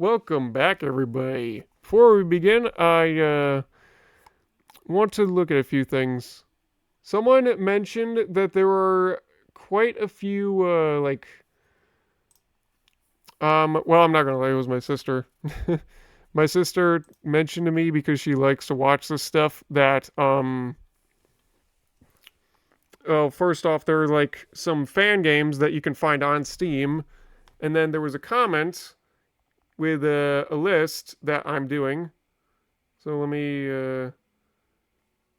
welcome back, everybody. Before we begin, I want to look at a few things. Someone mentioned that there were quite a few, well, I'm not gonna lie, it was my sister. My sister mentioned to me because she likes to watch this stuff that, well, first off, there are like some fan games that you can find on Steam, and then there was a comment with a list that I'm doing. So let me,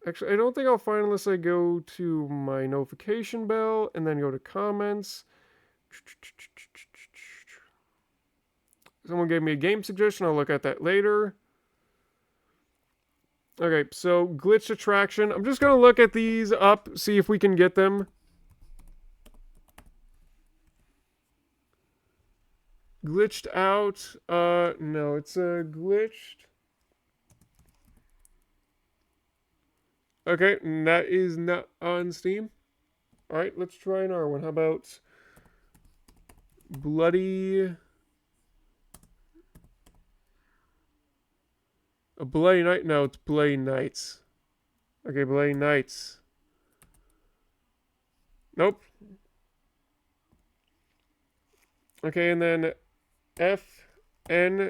actually, I don't think I'll find unless I go to my notification bell and then go to comments. Someone gave me a game suggestion. I'll look at that later. Okay, so glitched attraction. I'm just going to look at these up, see if we can get them. Glitched out. No, it's glitched. Okay, that is not on Steam. Alright, let's try another one. How about Bloody... A Bloody Night? No, it's Bloody Nights. Okay, Bloody Nights. Nope. Okay, and then FNAC.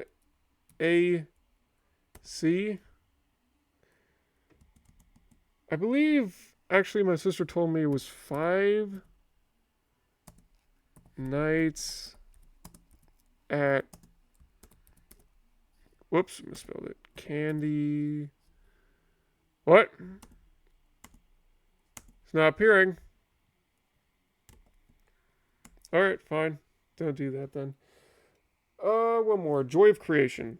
I believe, actually, my sister told me it was 5 nights at... Whoops, misspelled it. Candy... What? It's not appearing. Alright, fine. Don't do that then. One more. Joy of Creation.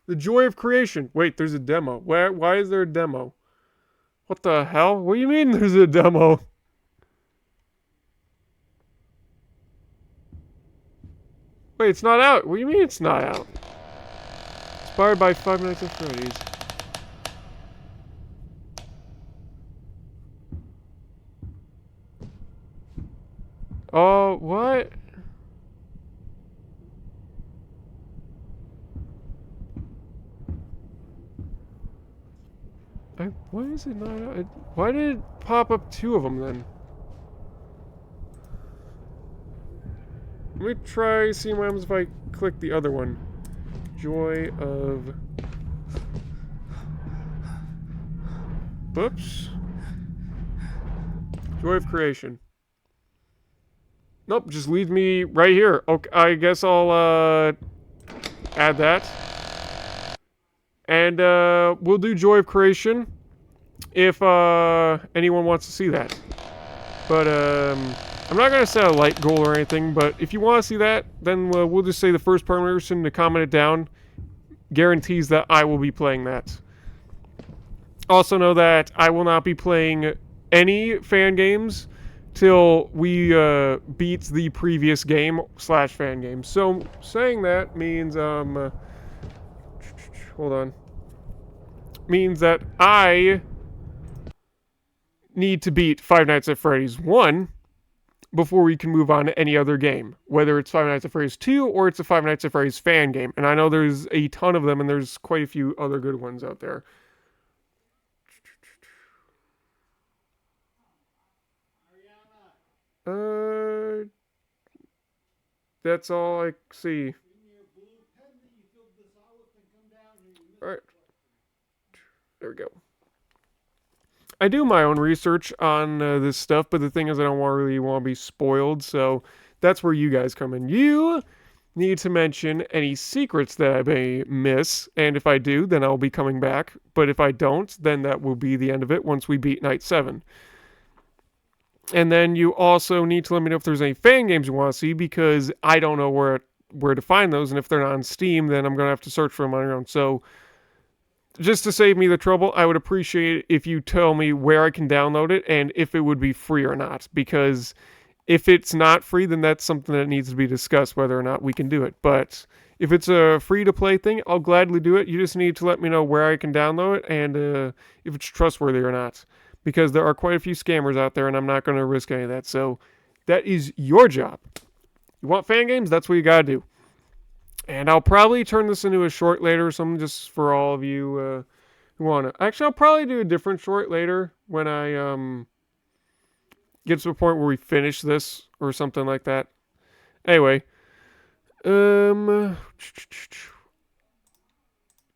The Joy of Creation. Wait, there's a demo. Why is there a demo? What the hell? What do you mean there's a demo? Wait, it's not out. What do you mean it's not out? Inspired by Five Nights at Freddy's. Oh, what? Why is it not out? Why did it pop up 2 of them then? Let me try seeing what happens if I click the other one. Joy of... Whoops. Joy of Creation. Nope, just leave me right here. Okay, I guess I'll add that. And we'll do Joy of Creation if anyone wants to see that. But I'm not going to set a light goal or anything, but if you want to see that, then we'll just say the first person to comment it down guarantees that I will be playing that. Also know that I will not be playing any fan games till we beat the previous game / fan game. So saying that means hold on. Means that I need to beat Five Nights at Freddy's 1 before we can move on to any other game. Whether it's Five Nights at Freddy's 2 or it's a Five Nights at Freddy's fan game. And I know there's a ton of them and there's quite a few other good ones out there. That's all I see. Alright. There we go. I do my own research on this stuff, but the thing is I don't really want to be spoiled, so that's where you guys come in. You need to mention any secrets that I may miss, and if I do, then I'll be coming back. But if I don't, then that will be the end of it once we beat Night 7. And then you also need to let me know if there's any fan games you want to see, because I don't know where to find those, and if they're not on Steam, then I'm going to have to search for them on your own. So just to save me the trouble, I would appreciate it if you tell me where I can download it and if it would be free or not. Because if it's not free, then that's something that needs to be discussed, whether or not we can do it. But if it's a free-to-play thing, I'll gladly do it. You just need to let me know where I can download it and if it's trustworthy or not. because there are quite a few scammers out there, and I'm not going to risk any of that. So that is your job. You want fan games? That's what you got to do. And I'll probably turn this into a short later, something just for all of you who want to. Actually, I'll probably do a different short later when I get to the point where we finish this or something like that. Anyway,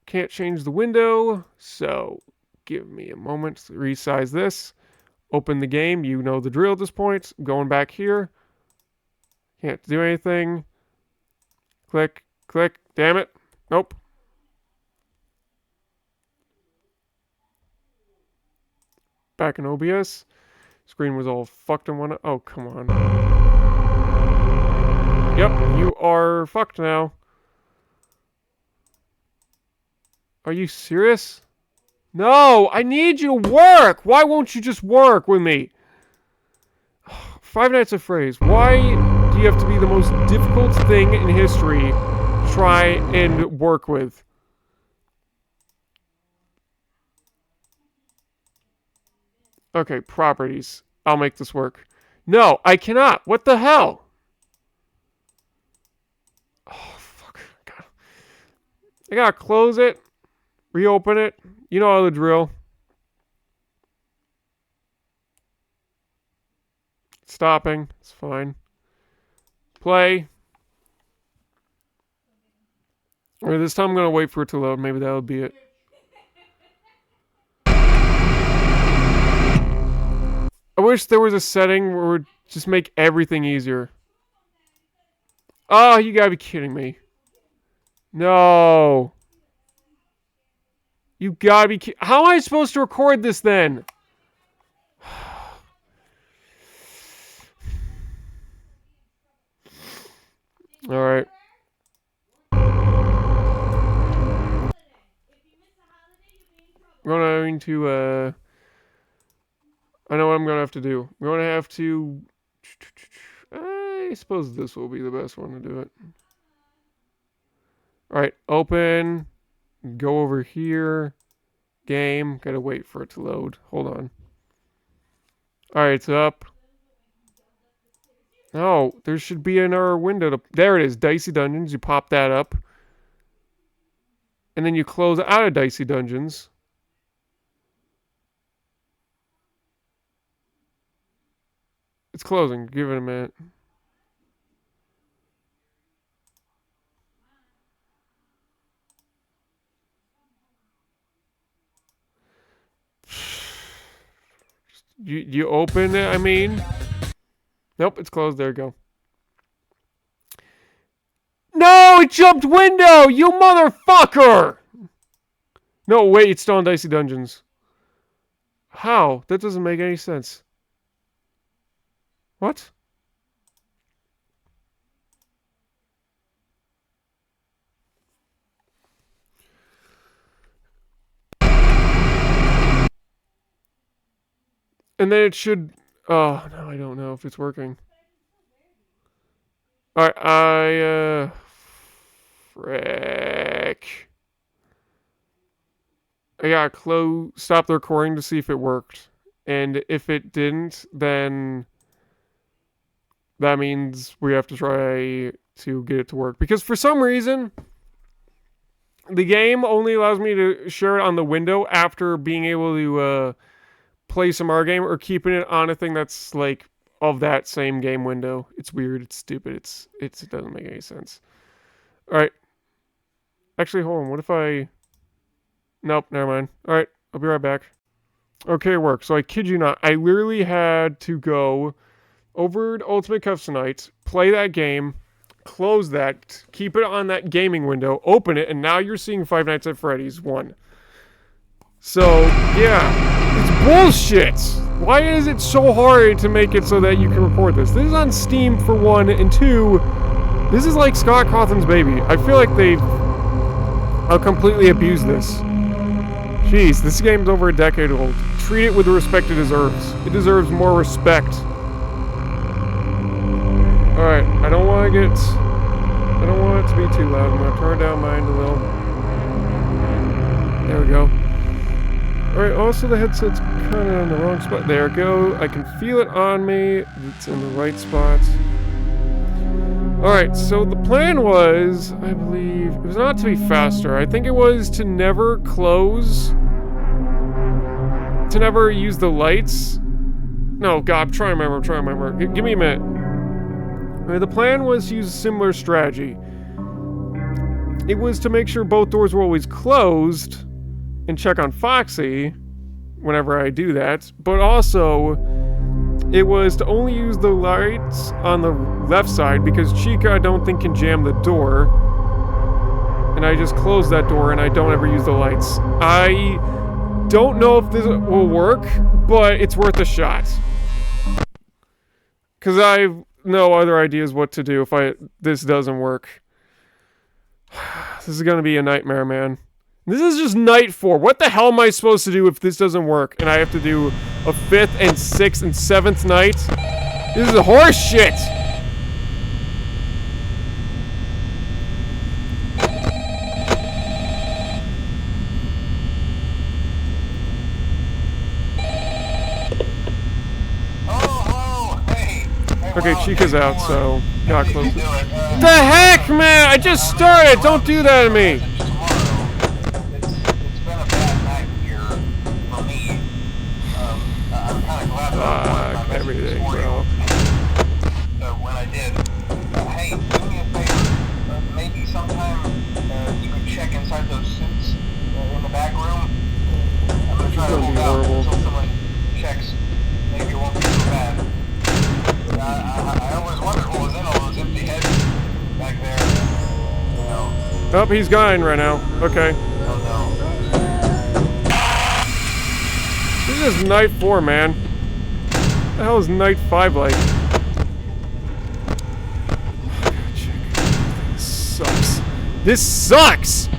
can't change the window, so give me a moment to resize this. Open the game. You know the drill at this point. I'm going back here. Can't do anything. Click, click. Damn it. Nope. Back in OBS. Screen was all fucked and whatnot. Oh, come on. Yep, you are fucked now. Are you serious? No, I need you to work. Why won't you just work with me? Five Nights at Freddy's. Why do you have to be the most difficult thing in history to try and work with? Okay, properties. I'll make this work. No, I cannot. What the hell? Oh, fuck. God. I gotta close it. Reopen it. You know the drill. Stopping. It's fine. Play. Or this time I'm going to wait for it to load. Maybe that'll be it. I wish there was a setting where it would just make everything easier. Oh, you gotta be kidding me. No. You gotta be kidding. How am I supposed to record this then? Alright. I'm going to, I know what I'm going to have to do. I'm going to have to... I suppose this will be the best one to do it. Alright, open. Go over here. Game. Gotta wait for it to load. Hold on. Alright, it's up. Oh, there should be another window to... There it is. Dicey Dungeons. You pop that up. And then you close out of Dicey Dungeons. It's closing. Give it a minute. You open it, I mean. Nope, it's closed. There you go. No, it jumped window! You motherfucker! No, wait, it's still on Dicey Dungeons. How? That doesn't make any sense. What? And then it should... Oh, no, I don't know if it's working. Alright, frick. I gotta stop the recording to see if it worked. And if it didn't, then... that means we have to try to get it to work. Because for some reason, the game only allows me to share it on the window after being able to play some R game or keeping it on a thing that's like of that same game window. It's weird. It's stupid. It doesn't make any sense. All right. Actually, hold on. What if I... Nope, never mind. All right, I'll be right back. Okay, it worked. So I kid you not, I literally had to go over to Ultimate Custom Nights, play that game, close that, keep it on that gaming window, open it, and now you're seeing Five Nights at Freddy's 1. So, yeah, it's bullshit. Why is it so hard to make it so that you can record this? This is on Steam for 1, and 2, this is like Scott Cawthon's baby. I feel like they've completely abused this. Jeez, this game's over a decade old. Treat it with the respect it deserves. It deserves more respect. Alright, I don't want it to be too loud. I'm going to turn down mine a little. There we go. Alright, also the headset's turn it on the wrong spot. There it go. I can feel it on me. It's in the right spot. Alright, so the plan was, I believe, it was not to be faster. I think it was to never close. To never use the lights. No, God, I'm trying to remember. Give me a minute. The plan was to use a similar strategy. It was to make sure both doors were always closed and check on Foxy whenever I do that, but also it was to only use the lights on the left side because Chica I don't think can jam the door, and I just close that door and I don't ever use the lights. I don't know if this will work, but it's worth a shot because I have no other ideas what to do if this doesn't work. This is gonna be a nightmare, man. This is just night 4. What the hell am I supposed to do if this doesn't work? And I have to do a 5th and 6th and 7th night? This is horse shit! Okay, Chica's out, so not close. The heck, man! I just started! Don't do that to me! Fuck everything, bro. So when I did, hey, do me a favor. Maybe sometime you could check inside those suits in the back room. I'm gonna try to hold out until someone checks. Maybe it won't be so bad. I always wondered what was in all those empty heads back there. You know. Oh, he's gone right now. Okay. Oh no. This is night 4, man. What the hell is night 5 like? This sucks. This sucks!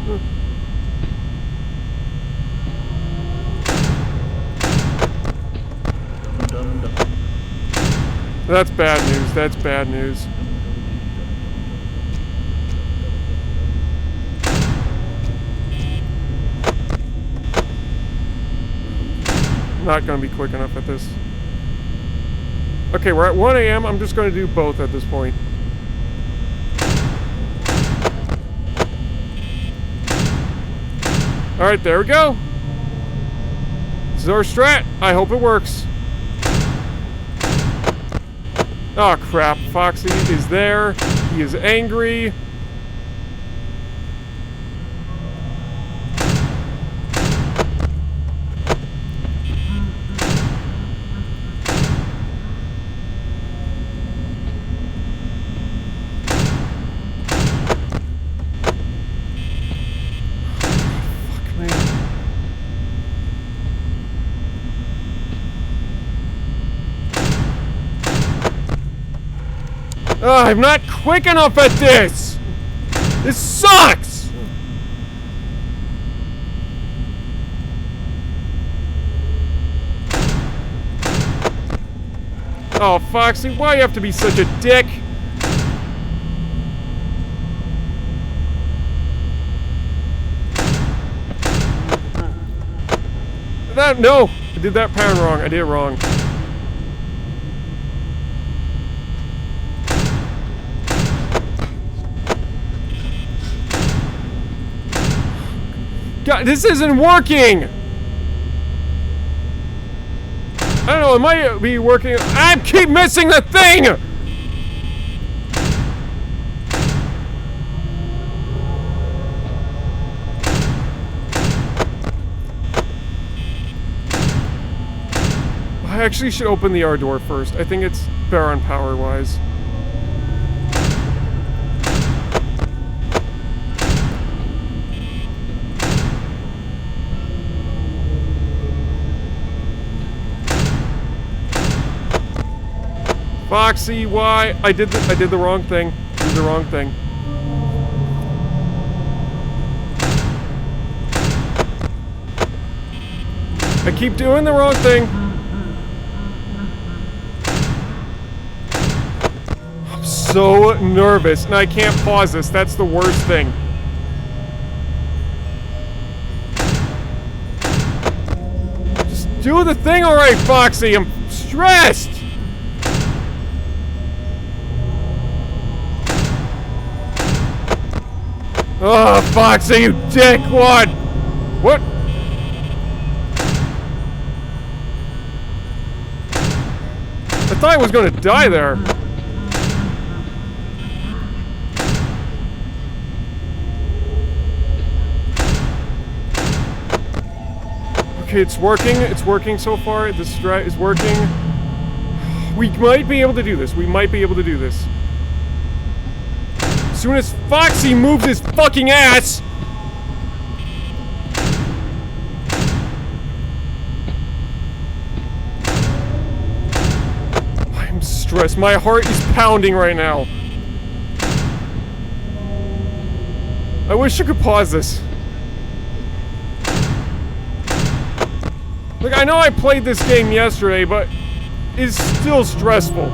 That's bad news. That's bad news. Not gonna be quick enough at this. Okay, we're at 1 a.m. I'm just gonna do both at this point. Alright, there we go. This is our strat. I hope it works. Oh crap, Foxy is there. He is angry. Fuck me. I'm not quick enough at this! This sucks! Oh, Foxy, why you have to be such a dick? No! I did that pattern wrong. I did it wrong. God, this isn't working! I don't know, it might be working. I keep missing the thing! I actually should open the R door first. I think it's better on power-wise. Foxy, why? I did the wrong thing. I did the wrong thing. I keep doing the wrong thing. I'm so nervous, and I can't pause this. That's the worst thing. Just Do the thing alright, Foxy! I'm stressed! Oh, Foxy, you dickwad! What? I thought I was gonna die there. Okay, it's working. It's working so far. The strat is working. We might be able to do this. We might be able to do this. As soon as Foxy moves his fucking ass! I'm stressed. My heart is pounding right now. I wish I could pause this. Look, I know I played this game yesterday, but it's still stressful.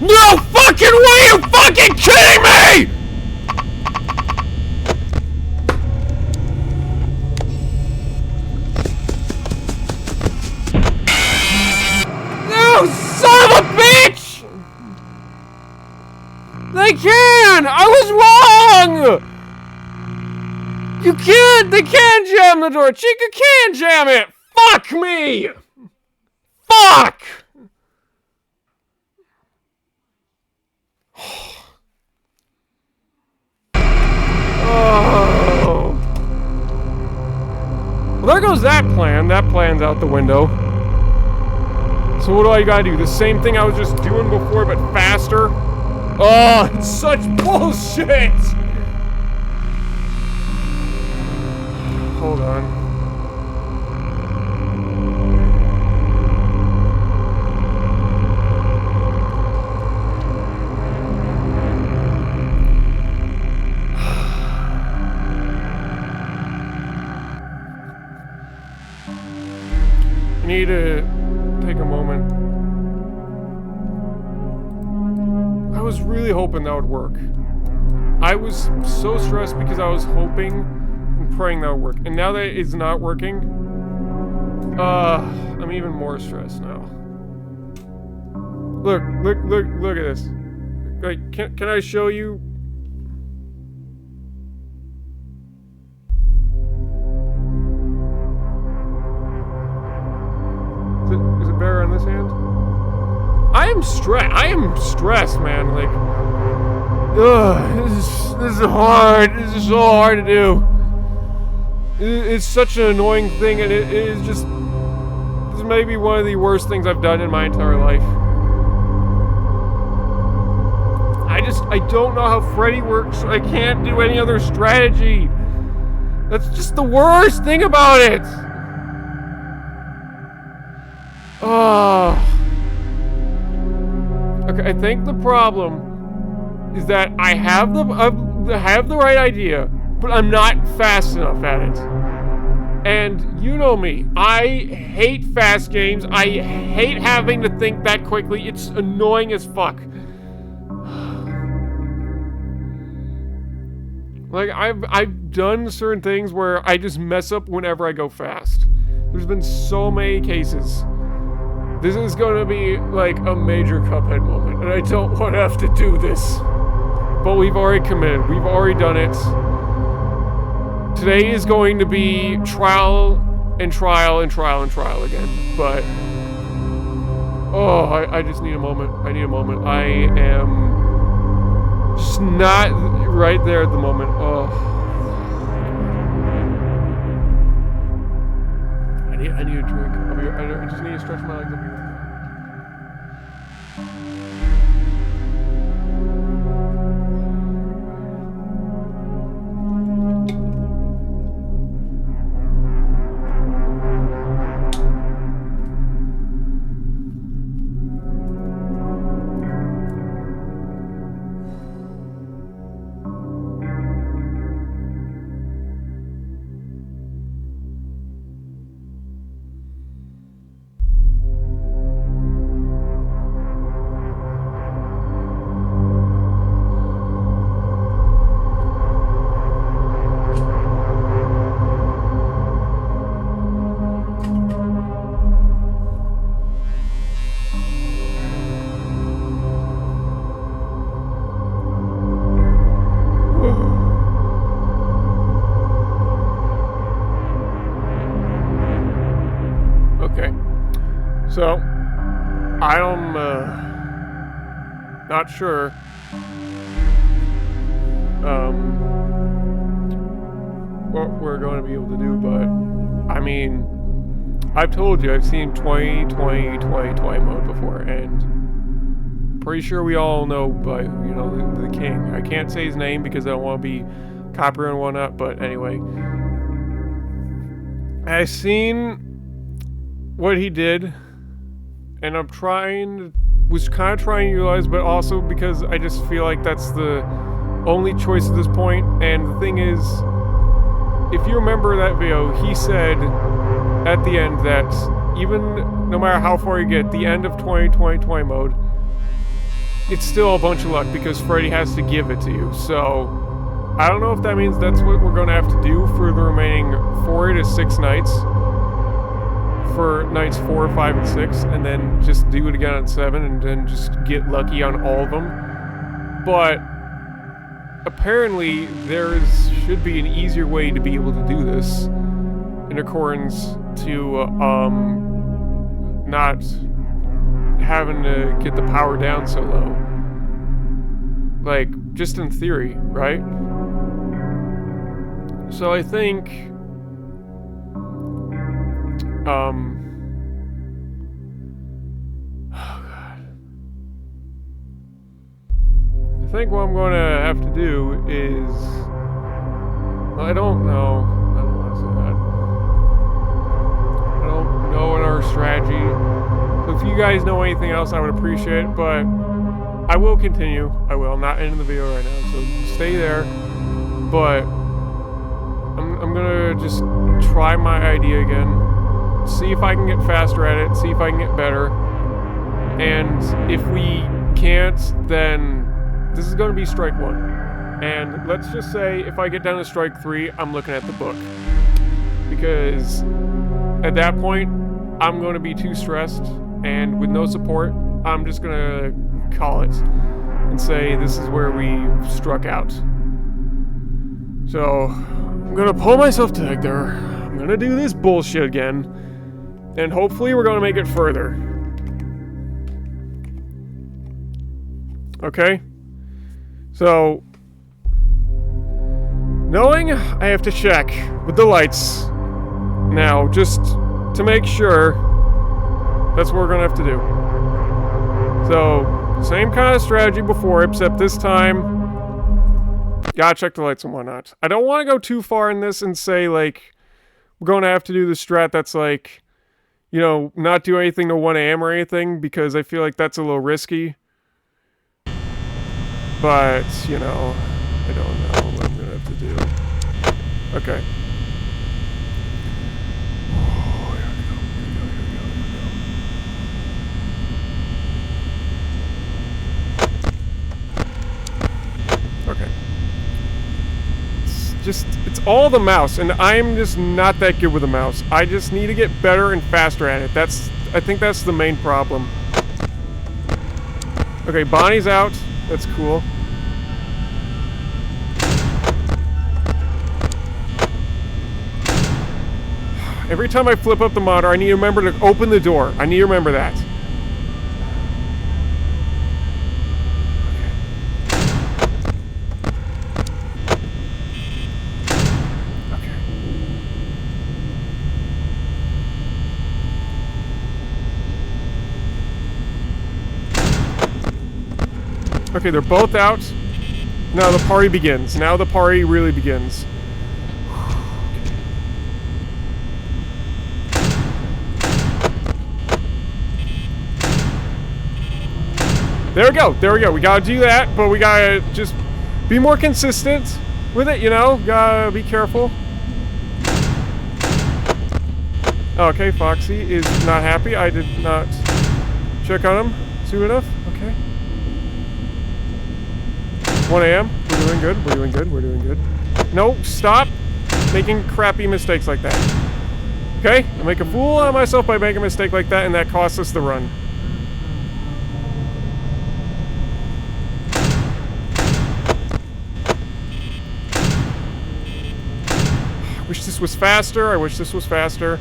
No fucking way! You fucking kidding me! No, son of a bitch! They can! I was wrong! You can't! They can jam the door! Chica can jam it! Fuck me! Fuck! Oh. Well, there goes that plan. That plan's out the window. So what do I gotta do? The same thing I was just doing before, but faster? Oh, it's such bullshit! Hold on. I need to take a moment. I was really hoping that would work. I was so stressed because I was hoping and praying that would work. And now that it's not working, I'm even more stressed now. Look at this. Like, can I show you? Is it better on this hand? I am stressed, man. Like, ugh, this is hard. This is so hard to do. It's such an annoying thing, and it is just. This may be one of the worst things I've done in my entire life. I don't know how Freddy works. I can't do any other strategy. That's just the worst thing about it. Oh. Okay, I think the problem is that I have the right idea, but I'm not fast enough at it. And you know me, I hate fast games. I hate having to think that quickly. It's annoying as fuck. Like, I've done certain things where I just mess up whenever I go fast. There's been so many cases. This is going to be like a major Cuphead moment, and I don't want to have to do this. But we've already committed. We've already done it. Today is going to be trial and trial and trial and trial again. But, oh, I just need a moment. I need a moment. I am just not right there at the moment. Oh. I need a drink. I just need to stretch my legs. I'll be right back. Okay. So, I'm not sure what we're going to be able to do, but I mean, I've told you I've seen 20 mode before, and pretty sure we all know by, you know, the king. I can't say his name because I don't want to be copyright and whatnot, but anyway. I've seen what he did, and was kind of trying to utilize, but also because I just feel like that's the only choice at this point. And the thing is, if you remember that video, he said at the end that even no matter how far you get, the end of 20 mode, it's still a bunch of luck because Freddy has to give it to you. So I don't know if that means that's what we're going to have to do for the remaining 4 to 6 nights. For nights 4, 5, and 6, and then just do it again on 7, and then just get lucky on all of them. But apparently there should be an easier way to be able to do this in accordance to not having to get the power down so low. Like, just in theory, right? So I think oh god. I think what I'm going to have to do is, well, I don't know. I don't want to say that. I don't know what our strategy. So if you guys know anything else, I would appreciate it. But I will continue. I will. I'm not ending the video right now, so stay there. But I'm gonna just try my idea again. See if I can get faster at it, see if I can get better. And if we can't, then this is going to be strike 1. And let's just say if I get down to strike 3, I'm looking at the book. Because at that point, I'm going to be too stressed, and with no support, I'm just going to call it and say this is where we struck out. So, I'm going to pull myself together. I'm going to do this bullshit again. And hopefully we're going to make it further. Okay? So, knowing I have to check with the lights now, just to make sure, that's what we're going to have to do. So, same kind of strategy before, except this time, gotta check the lights and whatnot. I don't want to go too far in this and say, like, we're going to have to do the strat that's like, you know, not do anything to 1 AM or anything, because I feel like that's a little risky. But, you know, I don't know what I'm going to have to do. Okay. Oh, here we go. Okay. It's all the mouse, and I'm just not that good with the mouse. I just need to get better and faster at it. I think that's the main problem. Okay, Bonnie's out. That's cool. Every time I flip up the monitor, I need to remember to open the door. I need to remember that. Okay, they're both out. Now the party begins. Now the party really begins. There we go. There we go. We gotta do that, but we gotta just be more consistent with it, you know? Gotta be careful. Okay, Foxy is not happy. I did not check on him soon enough. Okay. 1 AM. We're doing good. We're doing good. We're doing good. No, stop making crappy mistakes like that. Okay? I make a fool out of myself by making a mistake like that, and that costs us the run. I wish this was faster. I wish this was faster.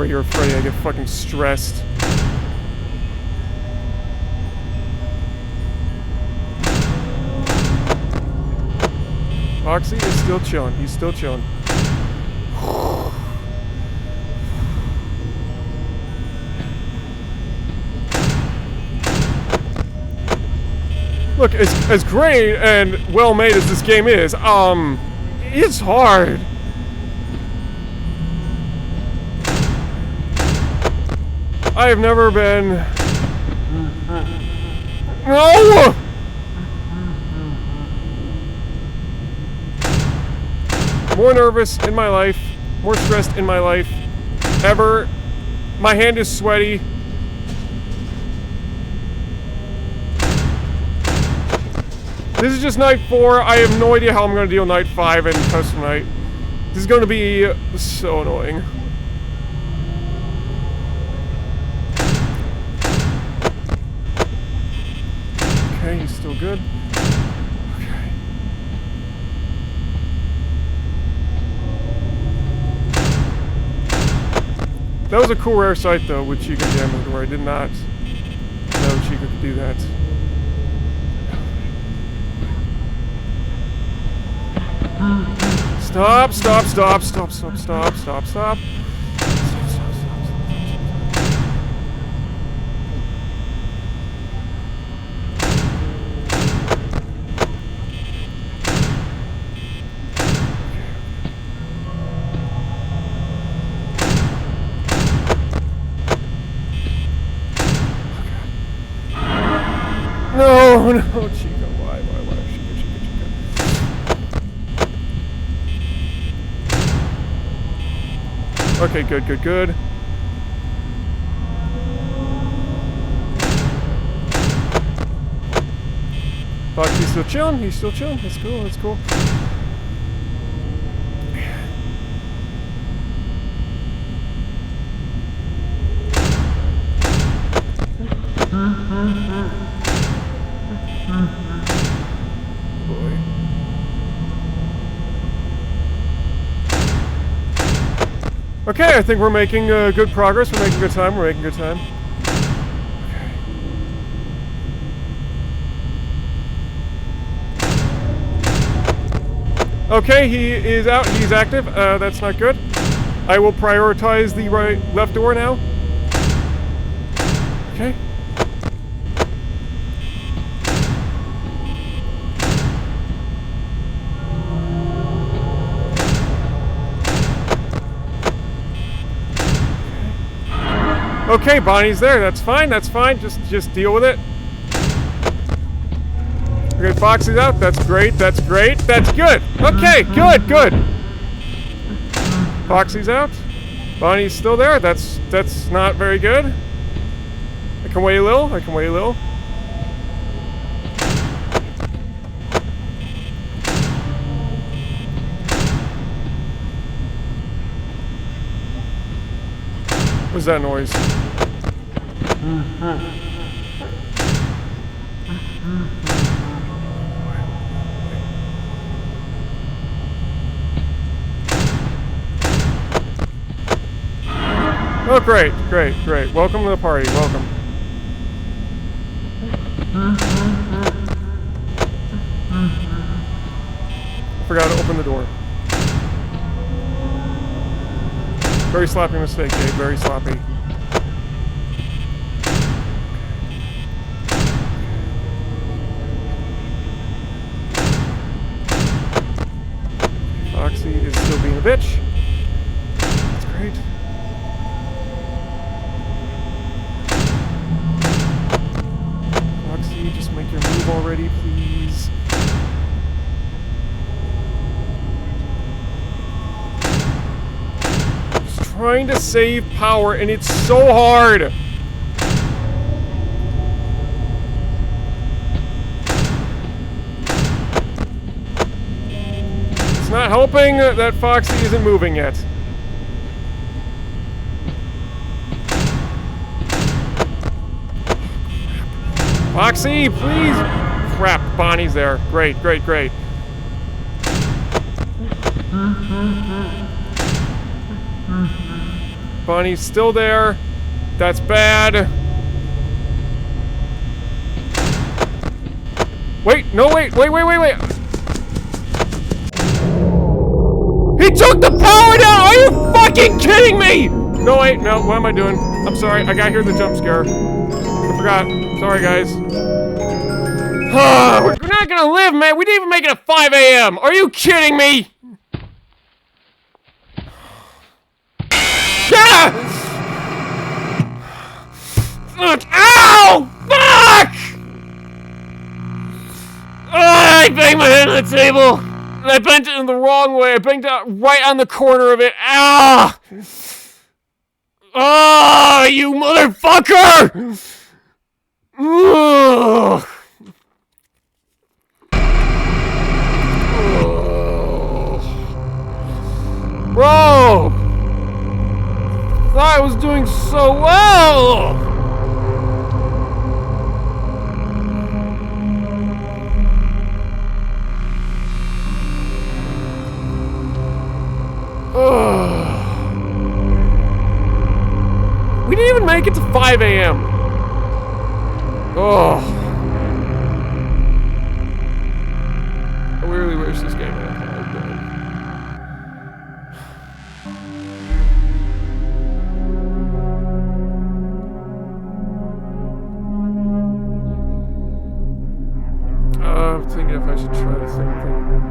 whenever you're Freddy, I get fucking stressed. Foxy is still chilling. He's still chilling. Look, as great and well made as this game is, it's hard. I have never been. No! More nervous in my life, more stressed in my life ever. My hand is sweaty. This is just night 4. I have no idea how I'm going to deal night 5 and custom night. This is going to be so annoying. Okay, he's still good. Okay. That was a cool rare sight though, with Chica jamming the door. I did not know Chica could do that. Stop, stop, stop, stop, stop, stop, stop, stop. No, no, Chica, why, Chica. Okay, good, good, good. Foxy's still chilling, he's still chilling, that's cool, that's cool. Boy. Okay, I think we're making good progress. We're making good time. We're making good time. Okay, he is out. He's active. That's not good. I will prioritize the left door now. Okay. Okay, Bonnie's there. That's fine. That's fine. Just deal with it. Okay, Foxy's out. That's great. That's great. That's good. Okay, good, good. Foxy's out. Bonnie's still there. That's not very good. I can wait a little. I can wait a little. What's that noise? Oh, great, great, great. Welcome to the party. Welcome. I forgot to open the door. Very sloppy mistake, Dave. Very sloppy. Foxy is still being a bitch. That's great. Foxy, just make your move already, please. Trying to save power and it's so hard. It's not helping that Foxy isn't moving yet. Foxy, please. Crap, Bonnie's there. Great, great, great. Bonnie's still there. That's bad. Wait, no, wait. He took the power down! Are you fucking kidding me? No, wait, no, what am I doing? I'm sorry, I gotta hear the jump scare. I forgot. Sorry, guys. We're not gonna live, man. We didn't even make it at 5 a.m. Are you kidding me? Ah! Ow! Fuck! I banged my head on the table. And I bent it in the wrong way. I banged it right on the corner of it. Ah! Oh, you motherfucker! Ugh. Bro! Thought I was doing so well! We didn't even make it to 5 a.m. Oh. I really wish this game had done. I'm thinking if I should try the same thing again.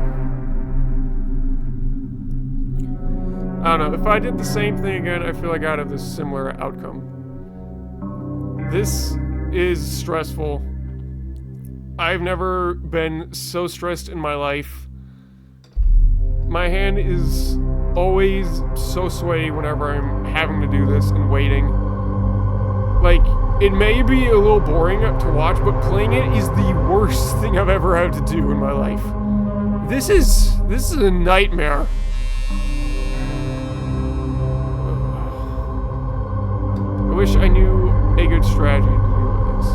I don't know. If I did the same thing again, I feel like I'd have this similar outcome. This is stressful. I've never been so stressed in my life. My hand is always so sweaty whenever I'm having to do this and waiting. Like, it may be a little boring to watch, but playing it is the worst thing I've ever had to do in my life. This is a nightmare. I wish I knew a good strategy to do this.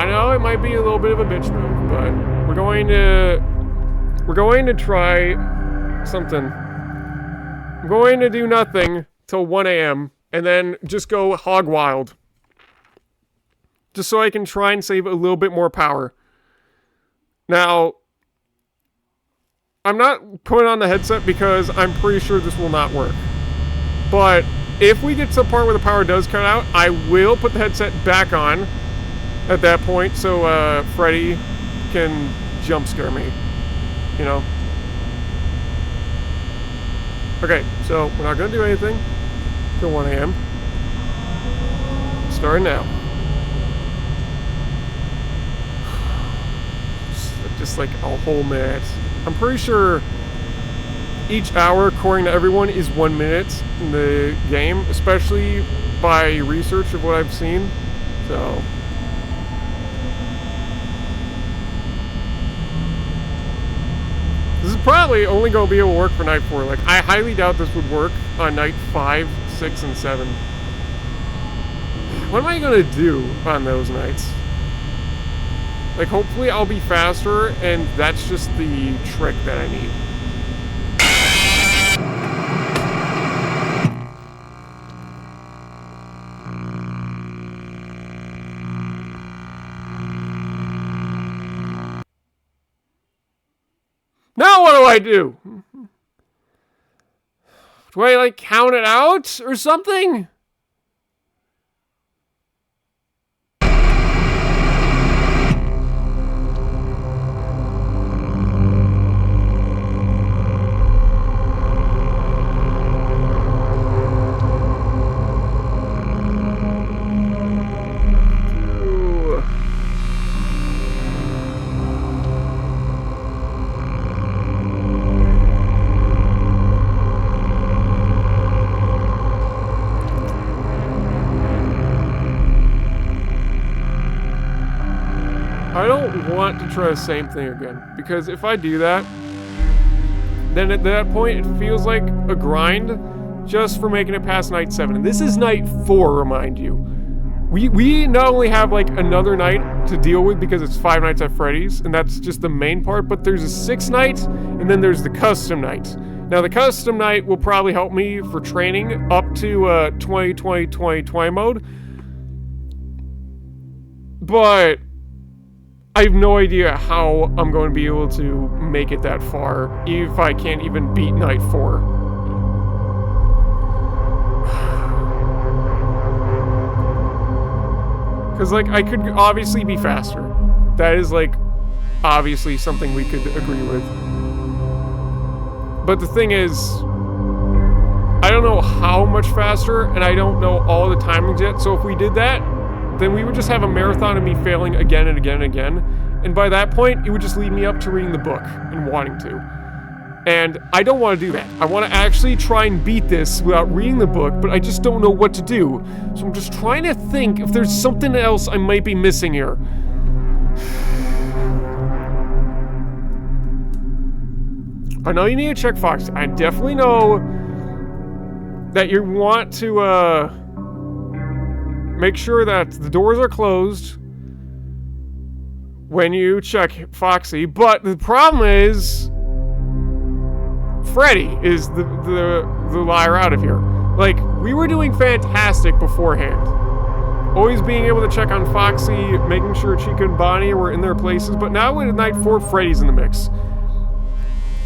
I know it might be a little bit of a bitch move, but we're going to try something. I'm going to do nothing till 1 a.m. and then just go hog wild. Just so I can try and save a little bit more power. Now, I'm not putting on the headset because I'm pretty sure this will not work. But if we get to the part where the power does cut out, I will put the headset back on at that point so Freddy can jump scare me, you know? Okay, so we're not going to do anything till 1 a.m. Starting now. Just like a whole minute. I'm pretty sure each hour, according to everyone, is 1 minute in the game, especially by research of what I've seen. So this is probably only going to be able to work for night 4. Like, I highly doubt this would work on night 5, 6, and 7. What am I going to do on those nights? Like, hopefully I'll be faster, and that's just the trick that I need. Now what do I do? Do I, like, count it out or something? I don't want to try the same thing again, because if I do that, then at that point it feels like a grind just for making it past night 7. And this is night 4, remind you. We not only have like another night to deal with because it's 5 nights at Freddy's, and that's just the main part, but there's a 6th night, and then there's the custom night. Now, the custom night will probably help me for training up to 20 mode. But I have no idea how I'm going to be able to make it that far if I can't even beat night 4. Because, like, I could obviously be faster. That is, like, obviously something we could agree with. But the thing is, I don't know how much faster, and I don't know all the timings yet. So if we did that, then we would just have a marathon of me failing again and again and again. And by that point, it would just lead me up to reading the book and wanting to. And I don't want to do that. I want to actually try and beat this without reading the book, but I just don't know what to do. So I'm just trying to think if there's something else I might be missing here. I know you need to check Fox. I definitely know that you want to make sure that the doors are closed when you check Foxy, but the problem is Freddy is the liar out of here. Like, we were doing fantastic beforehand. Always being able to check on Foxy, making sure Chica and Bonnie were in their places, but now with night 4, Freddy's in the mix.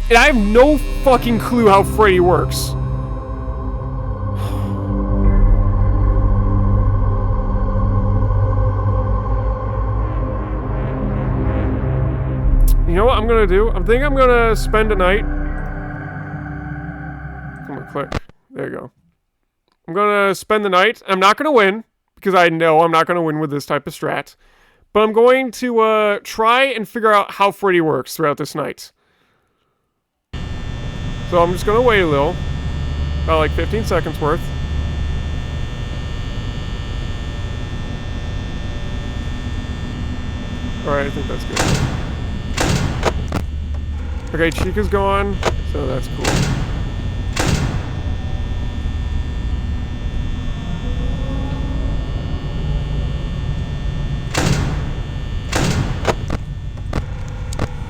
And I have no fucking clue how Freddy works. You know what I'm gonna do? I think I'm gonna spend a night. Come on, click. There you go. I'm gonna spend the night. I'm not gonna win, because I know I'm not gonna win with this type of strat. But I'm going to try and figure out how Freddy works throughout this night. So I'm just gonna wait a little. About like 15 seconds worth. Alright, I think that's good. Okay, Chica's gone, so that's cool.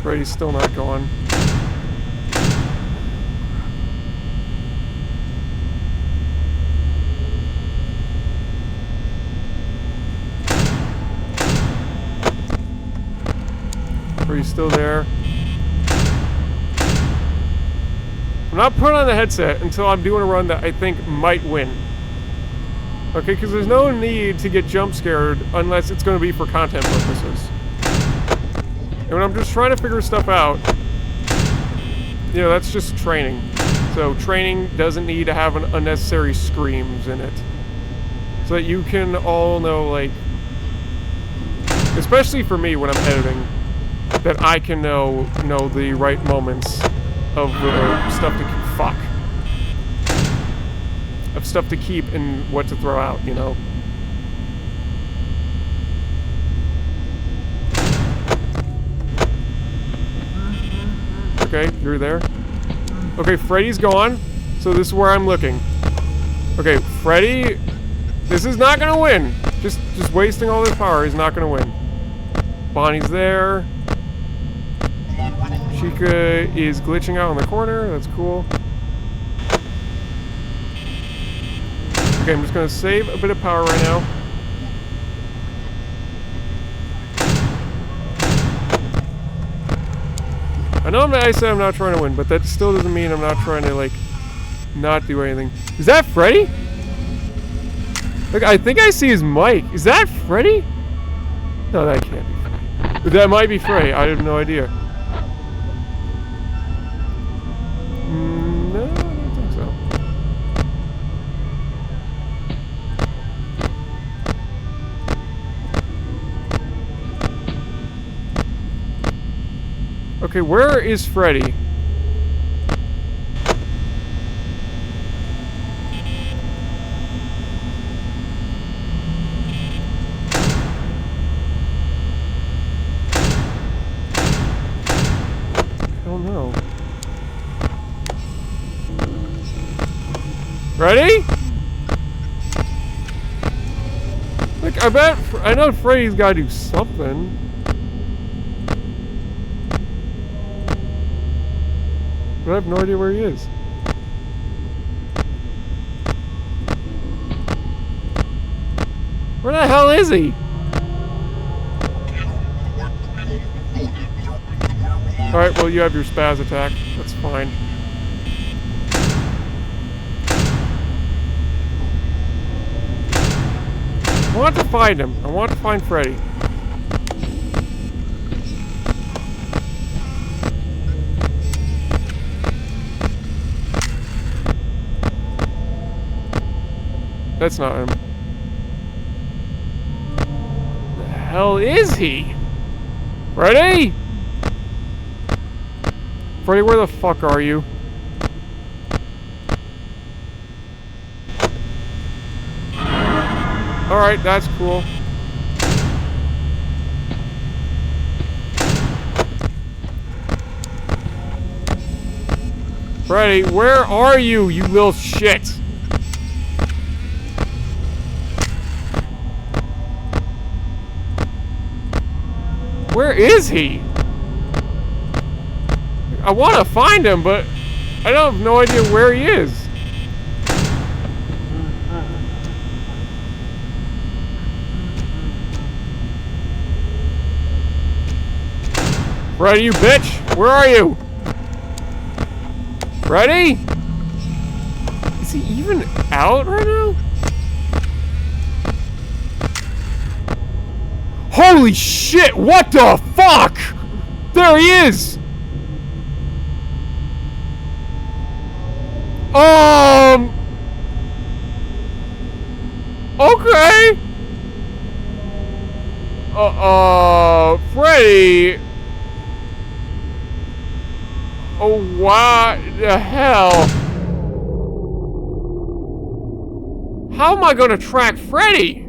Freddy's still not gone. Freddy's still there. I'm not putting on the headset until I'm doing a run that I think might win. Okay, because there's no need to get jump scared unless it's going to be for content purposes. And when I'm just trying to figure stuff out, you know, that's just training. So training doesn't need to have unnecessary screams in it. So that you can all know, like, especially for me when I'm editing, that I can know the right moments of stuff to of stuff to keep and what to throw out, you know. Okay, you're there. Okay, Freddy's gone, so this is where I'm looking. Okay, Freddy, this is not gonna win. Just wasting all this power is not gonna win. Bonnie's there. Chica is glitching out in the corner. That's cool. Okay, I'm just gonna save a bit of power right now. I know I said I'm not trying to win, but that still doesn't mean I'm not trying to, like, not do anything. Is that Freddy? Look, I think I see his mic. Is that Freddy? No, that can't be Freddy. That might be Freddy. I have no idea. No, I don't think so. Okay, where is Freddy? I don't know. Ready? Look, I know Freddy's gotta do something. But I have no idea where he is. Where the hell is he? Alright, well, you have your spaz attack. That's fine. I want to find him. I want to find Freddy. That's not him. The hell is he? Freddy? Freddy, where the fuck are you? Alright, that's cool. Freddy, where are you, you little shit? Where is he? I want to find him, but I don't have no idea where he is. Freddy, you bitch! Where are you? Freddy? Is he even out right now? Holy shit! What the fuck? There he is! Okay. Freddy. Oh, what the hell? How am I gonna track Freddy?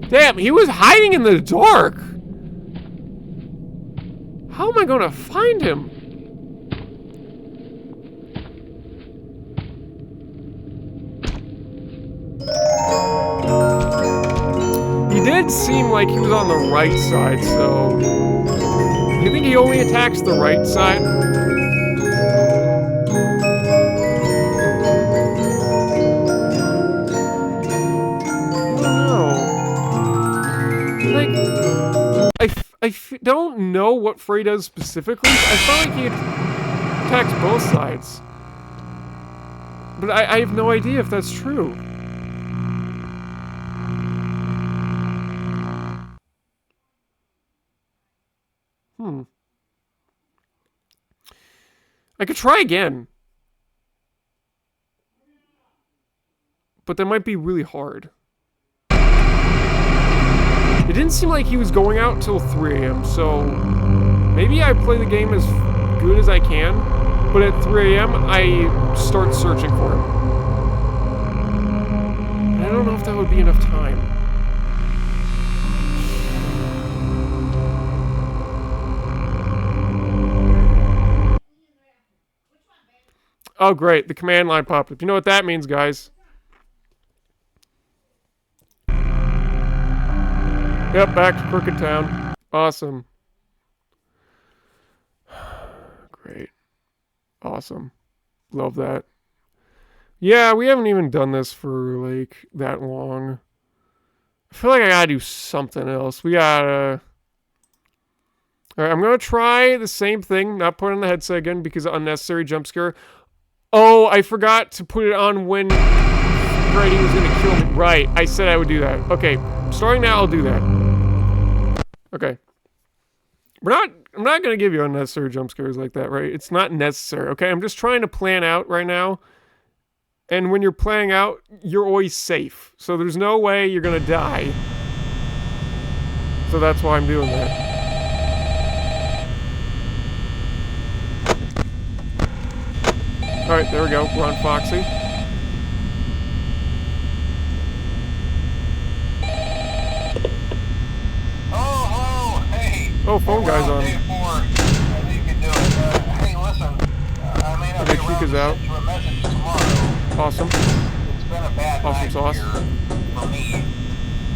Damn, he was hiding in the dark. How am I gonna find him? He did seem like he was on the right side, so... You think he only attacks the right side? I don't know what Frey does specifically. I felt like he attacks both sides. But I have no idea if that's true. I could try again. But that might be really hard. It didn't seem like he was going out till 3 a.m., so maybe I play the game as good as I can, but at 3 a.m. I start searching for him. I don't know if that would be enough time. Oh, great. The command line popped up. You know what that means, guys. Yep, back to Crooked Town. Awesome. Great. Awesome. Love that. Yeah, we haven't even done this for, like, that long. I feel like I gotta do something else. We gotta... Alright, I'm gonna try the same thing. Not put on the headset again because of unnecessary jump scare. Oh, I forgot to put it on when Freddy was gonna kill me. Right, I said I would do that. Okay, starting now, I'll do that. Okay. I'm not gonna give you unnecessary jump scares like that, right? It's not necessary, okay? I'm just trying to plan out right now. And when you're playing out, you're always safe. So there's no way you're gonna die. So that's why I'm doing that. Alright, there we go. We're on Foxy. Oh, phone guy's on. Hey, listen. I may not be around to out. send you a message tomorrow. Awesome. It's been a bad Awesome night sauce. here for me.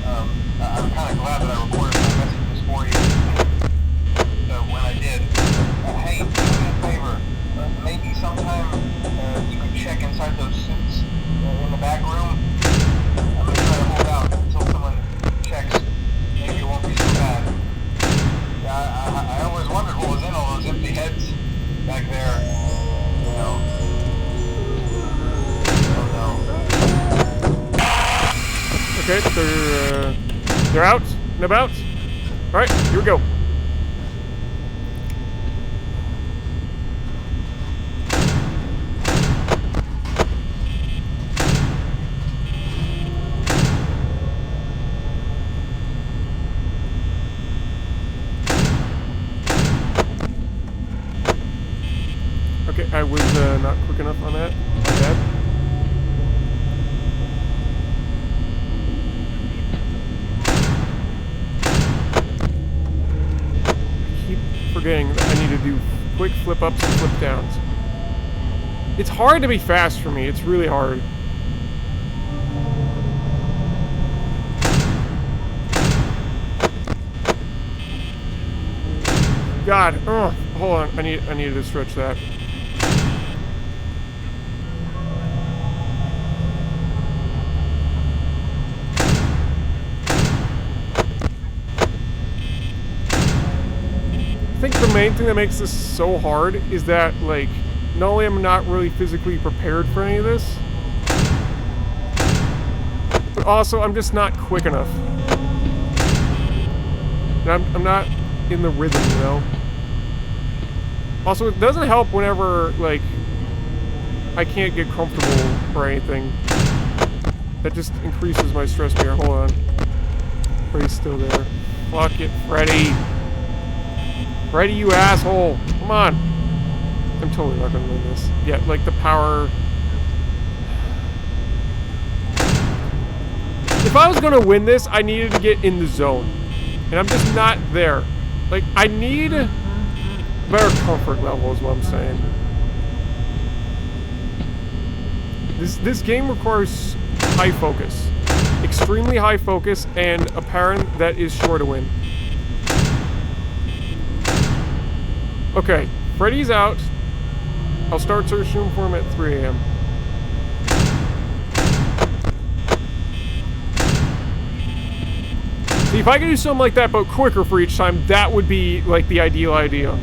I'm kind of glad that I recorded my messages for you. When I did. Hey, do me a favor. Maybe sometime you could check inside those suits in the back room. I'm gonna try to Okay, they're out and about. All right, here we go. Okay, I was not quick enough on that. My bad. I keep forgetting that I need to do quick flip ups and flip downs. It's hard to be fast for me. It's really hard. God, oh, hold on. I needed to stretch that. I think the main thing that makes this so hard is that, like, not only am I not really physically prepared for any of this, but also I'm just not quick enough. And I'm not in the rhythm, you know? Also, it doesn't help whenever, like, I can't get comfortable or anything. That just increases my stress meter. Hold on. Freddy's still there. Fuck it, Freddy. Freddy, you asshole. Come on. I'm totally not gonna win this. Yeah, like the power. If I was gonna win this, I needed to get in the zone. And I'm just not there. Like, I need a better comfort level is what I'm saying. This game requires high focus. Extremely high focus and a parent that is sure to win. Okay, Freddy's out. I'll start searching for him at 3 a.m. See, if I could do something like that, but quicker for each time, that would be, like, the ideal idea.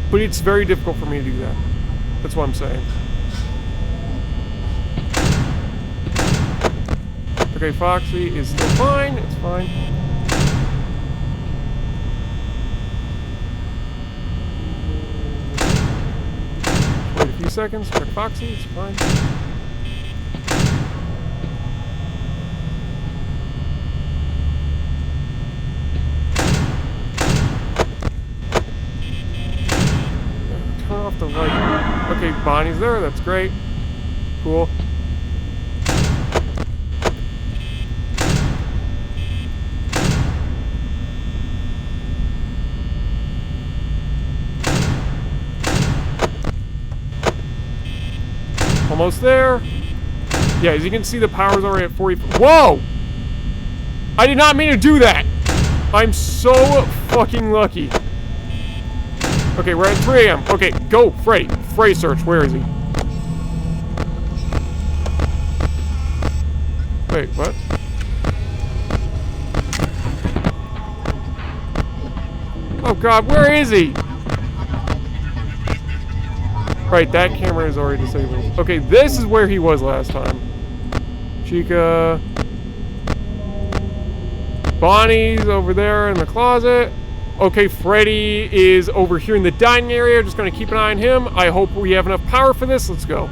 But it's very difficult for me to do that. That's what I'm saying. Okay, Foxy is still fine. It's fine. Wait a few seconds. Check Foxy. It's fine. Turn off the light. Okay, Bonnie's there. That's great. Cool. Almost there. Yeah, as you can see, the power's already at 40. Whoa! I did not mean to do that! I'm so fucking lucky. Okay, we're at 3 a.m. Okay, go, Freddy. Freddy search. Where is he? Wait, what? Oh god, where is he? Right, that camera is already disabled. Okay, this is where he was last time. Chica. Bonnie's over there in the closet. Okay, Freddy is over here in the dining area. Just gonna keep an eye on him. I hope we have enough power for this. Let's go.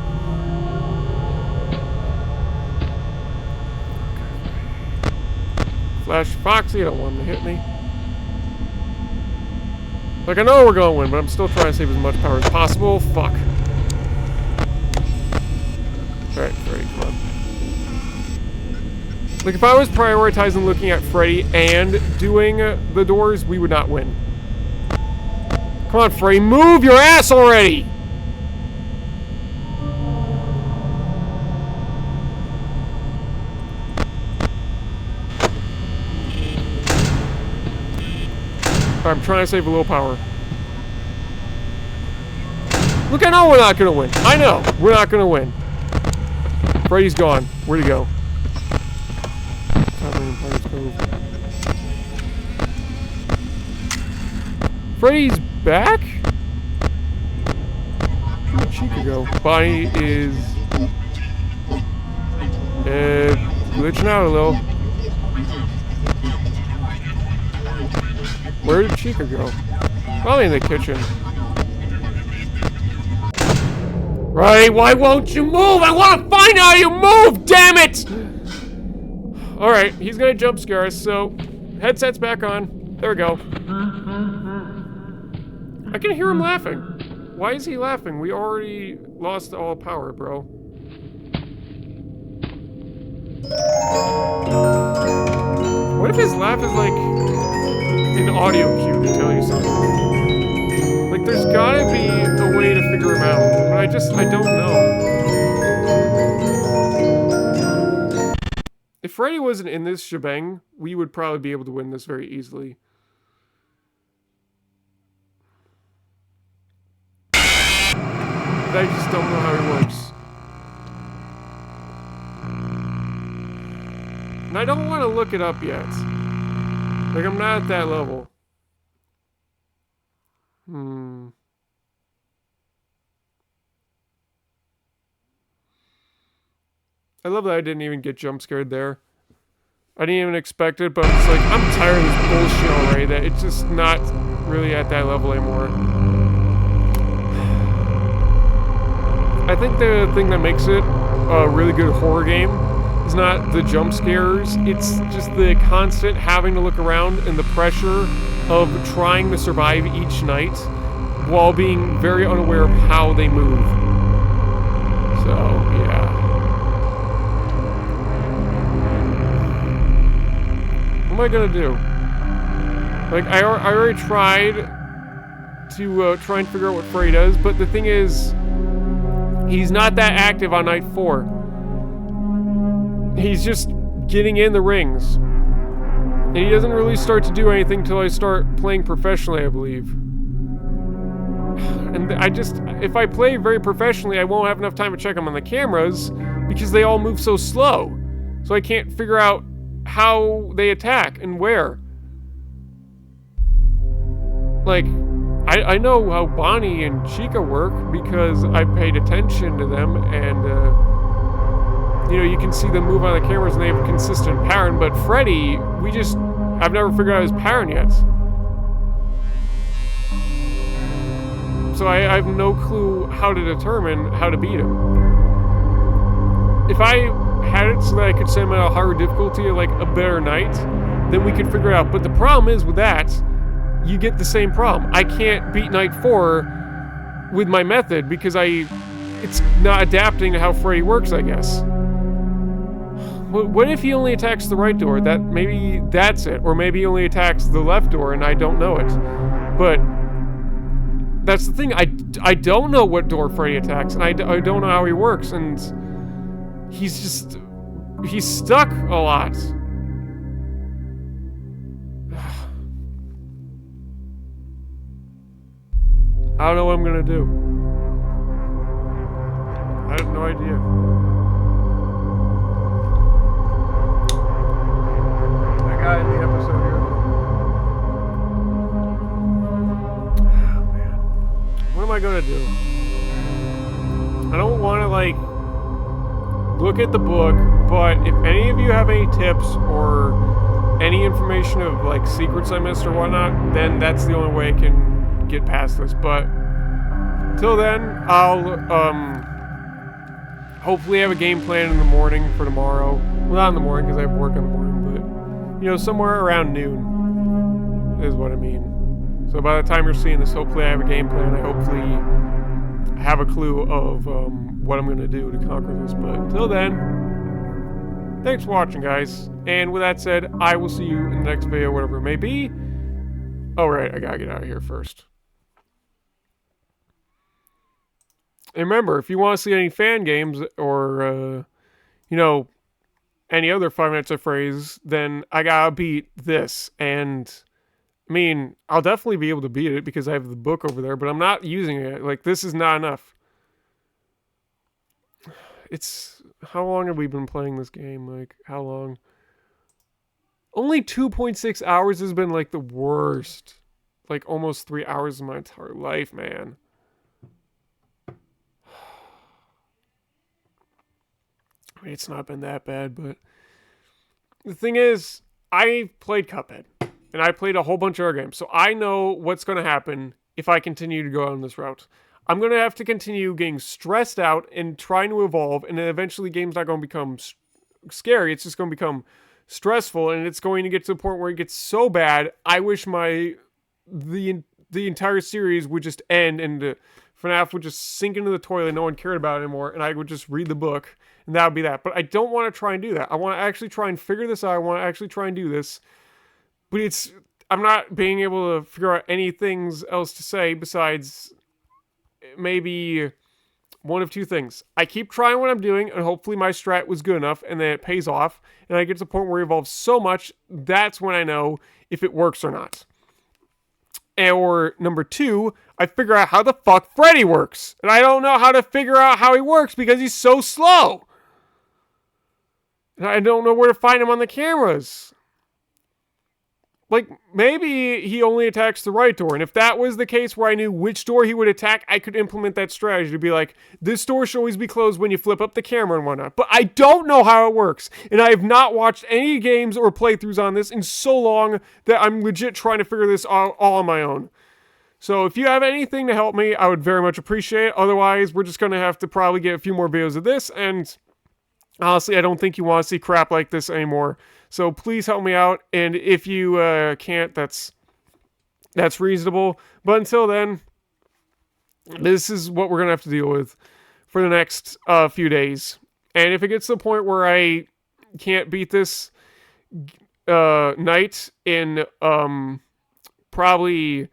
Flash Foxy, I don't want him to hit me. Like, I know we're gonna win, but I'm still trying to save as much power as possible. Fuck. Alright, Freddy, come on. Like, if I was prioritizing looking at Freddy and doing the doors, we would not win. Come on, Freddy, move your ass already! I'm trying to save a little power. Look, I know we're not gonna win. I know we're not gonna win. Freddy's gone. Where'd he go? Freddy's back? Where'd Chica go? Bonnie is glitching out a little. Where did Chica go? Probably in the kitchen. Right, why won't you move? I want to find out you move, damn it! Alright, he's gonna jump scare us, so headset's back on. There we go. I can hear him laughing. Why is he laughing? We already lost all power, bro. What if his laugh is like an audio cue to tell you something? Like, there's gotta be a way to figure him out, but I don't know. If Freddy wasn't in this shebang, we would probably be able to win this very easily. But I just don't know how he works. And I don't want to look it up yet. Like, I'm not at that level. I love that I didn't even get jump scared there. I didn't even expect it, but it's like, I'm tired of this bullshit already, that it's just not really at that level anymore. I think the thing that makes it a really good horror game is not the jump scares, it's just the constant having to look around and the pressure of trying to survive each night while being very unaware of how they move. So, yeah. What am I gonna do? Like, I already tried to try and figure out what Frey does, but the thing is, he's not that active on night 4. He's just getting in the rings. And he doesn't really start to do anything until I start playing professionally, I believe. And if I play very professionally, I won't have enough time to check them on the cameras because they all move so slow. So I can't figure out how they attack and where. Like, I know how Bonnie and Chica work because I paid attention to them and, you know, you can see them move on the cameras and they have a consistent pattern, but Freddy, I've never figured out his pattern yet. So I have no clue how to determine how to beat him. If I had it so that I could send him at a higher difficulty, like a better night, then we could figure it out. But the problem is with that, you get the same problem. I can't beat night 4 with my method because it's not adapting to how Freddy works, I guess. What if he only attacks the right door? Maybe that's it. Or maybe he only attacks the left door and I don't know it. But that's the thing. I don't know what door Freddy attacks and I don't know how he works. And he's stuck a lot. I don't know what I'm gonna do. I have no idea. I got in the episode here. Oh man. What am I gonna do? I don't wanna like look at the book, but if any of you have any tips or any information of like secrets I missed or whatnot, then that's the only way I can get past this. But till then, I'll hopefully have a game plan in the morning for tomorrow. Well, not in the morning because I have work in the morning, but you know, somewhere around noon is what I mean. So by the time you're seeing this, hopefully I have a game plan. I hopefully have a clue of what I'm gonna do to conquer this. But until then, thanks for watching, guys. And with that said, I will see you in the next video, whatever it may be. Oh right, I gotta get out of here first. And remember, if you want to see any fan games or, you know, any other 5 Nights at Freddy's, then I gotta beat this. And, I mean, I'll definitely be able to beat it because I have the book over there, but I'm not using it. Like, this is not enough. How long have we been playing this game? Like, how long? Only 2.6 hours has been, like, the worst. Like, almost 3 hours of my entire life, man. I mean, it's not been that bad, but the thing is, I played Cuphead, and I played a whole bunch of other games, so I know what's going to happen if I continue to go on this route. I'm going to have to continue getting stressed out and trying to evolve, and then eventually game's not going to become scary. It's just going to become stressful, and it's going to get to the point where it gets so bad, I wish the entire series would just end and FNAF would just sink into the toilet. No one cared about it anymore, and I would just read the book, and that would be that. But I don't want to try and do that. I want to actually try and figure this out. I want to actually try and do this. But I'm not being able to figure out anything else to say besides maybe one of two things. I keep trying what I'm doing, and hopefully my strat was good enough, and then it pays off, and I get to the point where it evolves so much, that's when I know if it works or not. Or number two, I figure out how the fuck Freddy works. And I don't know how to figure out how he works because he's so slow. And I don't know where to find him on the cameras. Like, maybe he only attacks the right door. And if that was the case where I knew which door he would attack, I could implement that strategy to be like, this door should always be closed when you flip up the camera and whatnot. But I don't know how it works. And I have not watched any games or playthroughs on this in so long that I'm legit trying to figure this all on my own. So if you have anything to help me, I would very much appreciate it. Otherwise, we're just going to have to probably get a few more videos of this. And honestly, I don't think you want to see crap like this anymore. So please help me out, and if you can't, that's reasonable. But until then, this is what we're going to have to deal with for the next few days. And if it gets to the point where I can't beat this night in probably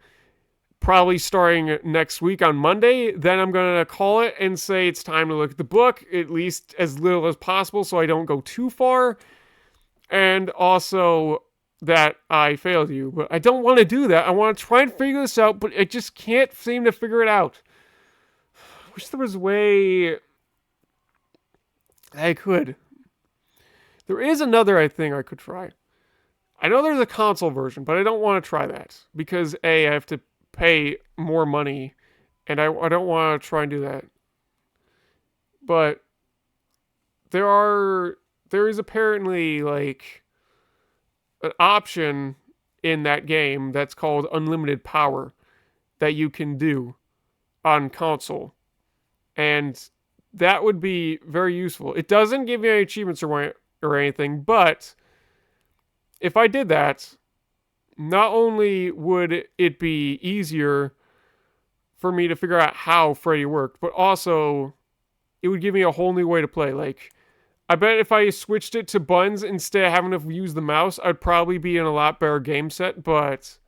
starting next week on Monday, then I'm going to call it and say it's time to look at the book, at least as little as possible so I don't go too far. And also that I failed you. But I don't want to do that. I want to try and figure this out, but I just can't seem to figure it out. I wish there was a way I could. There is another thing I could try. I know there's a console version, but I don't want to try that. Because A, I have to pay more money, and I don't want to try and do that. But there is apparently like an option in that game that's called unlimited power that you can do on console, and that would be very useful. It doesn't give you any achievements or anything, but if I did that, not only would it be easier for me to figure out how Freddy worked, but also it would give me a whole new way to play. Like, I bet if I switched it to buttons instead of having to use the mouse, I'd probably be in a lot better game set, but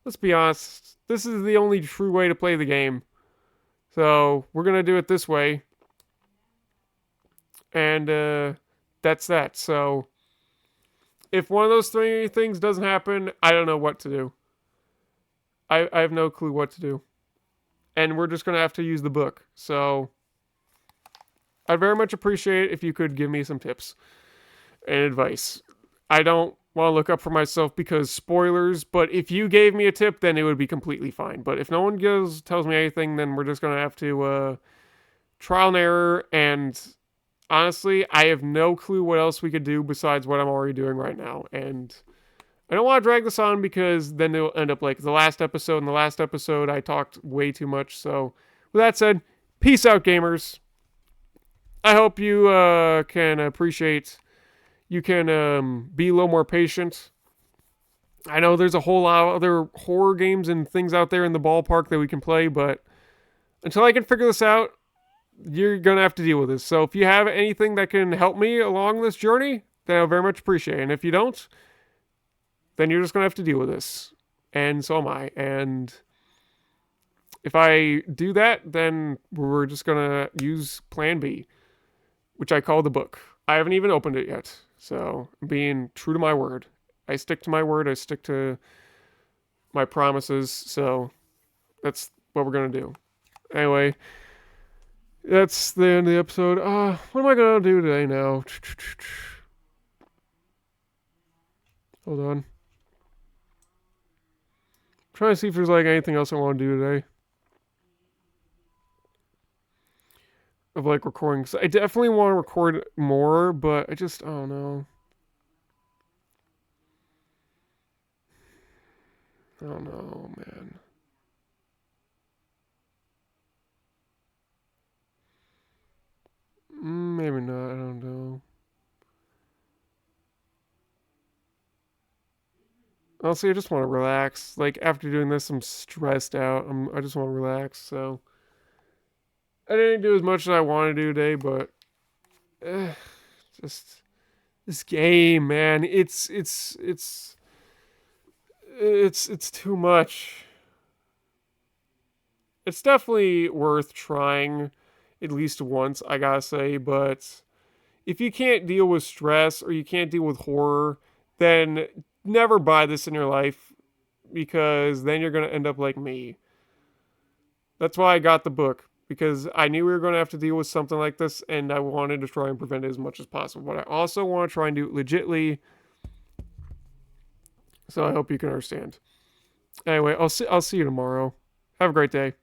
let's be honest, this is the only true way to play the game. So, we're going to do it this way. And that's that. So, if one of those three things doesn't happen, I don't know what to do. I have no clue what to do. And we're just going to have to use the book. So, I'd very much appreciate it if you could give me some tips and advice. I don't want to look up for myself because spoilers, but if you gave me a tip, then it would be completely fine. But if no one tells me anything, then we're just going to have to trial and error. And honestly, I have no clue what else we could do besides what I'm already doing right now. And I don't want to drag this on because then it'll end up like the last episode. In the last episode, I talked way too much. So with that said, peace out, gamers. I hope you can appreciate, you can be a little more patient. I know there's a whole lot of other horror games and things out there in the ballpark that we can play, but until I can figure this out, you're going to have to deal with this. So if you have anything that can help me along this journey, then I'll very much appreciate it. And if you don't, then you're just going to have to deal with this. And so am I. And if I do that, then we're just going to use Plan B, which I call the book. I haven't even opened it yet. So I'm being true to my word. I stick to my word. I stick to my promises. So that's what we're going to do. Anyway, that's the end of the episode. What am I going to do today now? Hold on. I'm trying to see if there's like anything else I want to do today. of like recording. So I definitely want to record more, but I don't know. I don't know, man. Maybe not. I don't know. Honestly, I just want to relax. Like after doing this, I'm stressed out. I just want to relax. So I didn't do as much as I want to do today, but eh, just this game, man. It's too much. It's definitely worth trying at least once, I gotta say. But if you can't deal with stress or you can't deal with horror, then never buy this in your life because then you're gonna end up like me. That's why I got the book because I knew we were going to have to deal with something like this, and I wanted to try and prevent it as much as possible. But I also want to try and do it legitly, so I hope you can understand. Anyway, I'll see you tomorrow. Have a great day.